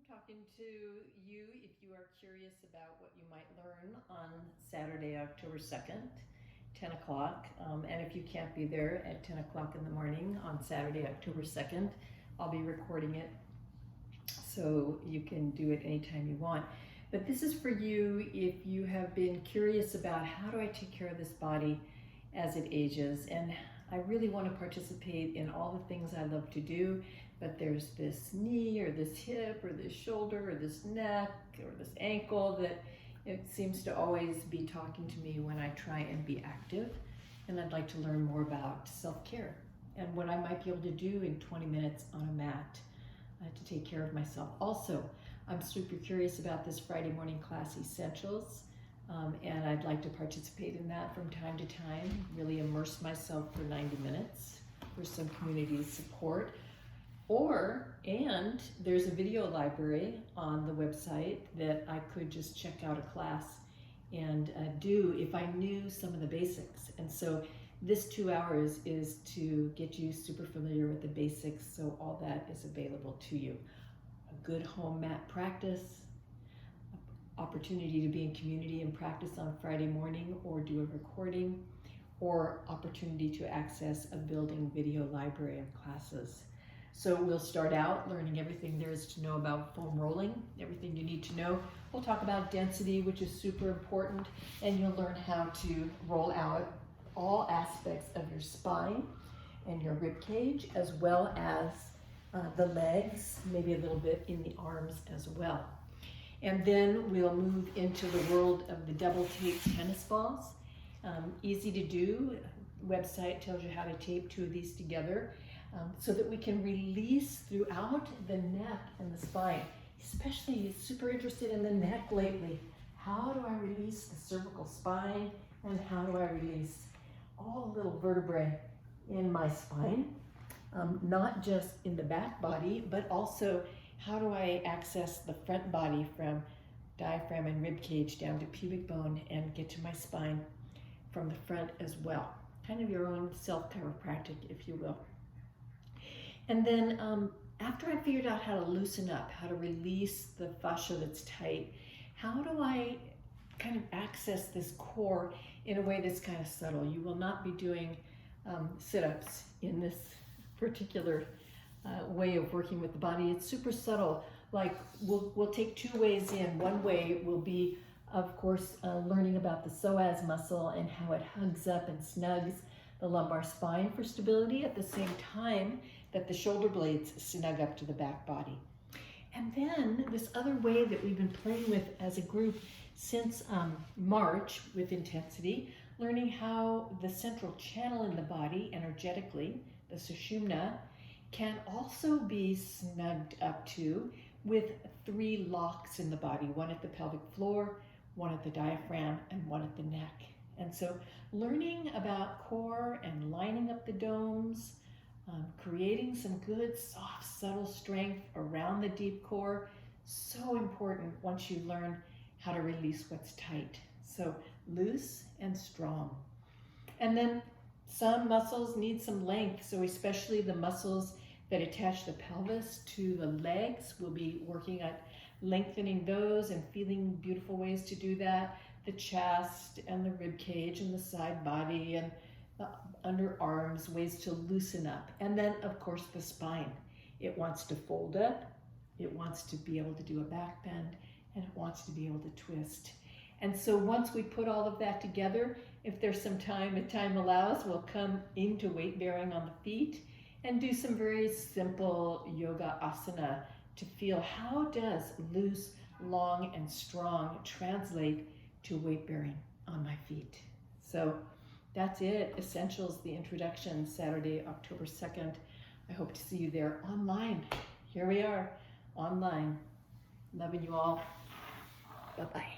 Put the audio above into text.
Talking to you if you are curious about what you might learn on Saturday, October 2nd, 10 o'clock. And if you can't be there at 10 o'clock in the morning on Saturday, October 2nd, I'll be recording it so you can do it anytime you want. But this is for you if you have been curious about how do I take care of this body as it ages. And I really want to participate in all the things I love to do, but there's this knee or this hip or this shoulder or this neck or this ankle that it seems to always be talking to me when I try and be active. And I'd like to learn more about self-care and what I might be able to do in 20 minutes on a mat to take care of myself. Also, I'm super curious about this Friday morning class, Essentials. And I'd like to participate in that from time to time, really immerse myself for 90 minutes for some community support. And there's a video library on the website that I could just check out a class and do if I knew some of the basics. And so this 2 hours is to get you super familiar with the basics, so all that is available to you. A good home mat practice, opportunity to be in community and practice on Friday morning or do a recording, or opportunity to access a building video library of classes. So we'll start out learning everything there is to know about foam rolling, everything you need to know. We'll talk about density, which is super important, and you'll learn how to roll out all aspects of your spine and your rib cage, as well as the legs, maybe a little bit in the arms as well. And then we'll move into the world of the double tape tennis balls. Easy to do. Website tells you how to tape 2 of these together so that we can release throughout the neck and the spine. Especially super interested in the neck lately. How do I release the cervical spine, and how do I release all the little vertebrae in my spine? Not just in the back body, but also how do I access the front body from diaphragm and rib cage down to pubic bone and get to my spine from the front as well. Kind of your own self-chiropractic, if you will. And then after I figured out how to loosen up, how to release the fascia that's tight, how do I kind of access this core in a way that's kind of subtle? You will not be doing sit-ups in this particular way of working with the body. It's super subtle. Like we'll take 2 ways in. One way will be, of course, learning about the psoas muscle and how it hugs up and snugs the lumbar spine for stability at the same time that the shoulder blades snug up to the back body. And then this other way that we've been playing with as a group since March with Intensity, learning how the central channel in the body energetically, the sushumna, can also be snugged up to with 3 locks in the body, one at the pelvic floor, one at the diaphragm, and one at the neck. And so learning about core and lining up the domes, creating some good, soft, subtle strength around the deep core, so important once you learn how to release what's tight. So loose and strong. And then some muscles need some length, so especially the muscles that attach the pelvis to the legs, we'll be working at lengthening those and feeling beautiful ways to do that. The chest and the rib cage and the side body and the underarms, ways to loosen up. And then, of course, the spine. It wants to fold up, it wants to be able to do a back bend, and it wants to be able to twist. And so once we put all of that together, if there's some time, if time allows, we'll come into weight bearing on the feet and do some very simple yoga asana to feel how does loose, long, and strong translate to weight bearing on my feet. So that's it. Essentials, the introduction, Saturday, October 2nd. I hope to see you there online. Here we are, online. Loving you all. Bye-bye.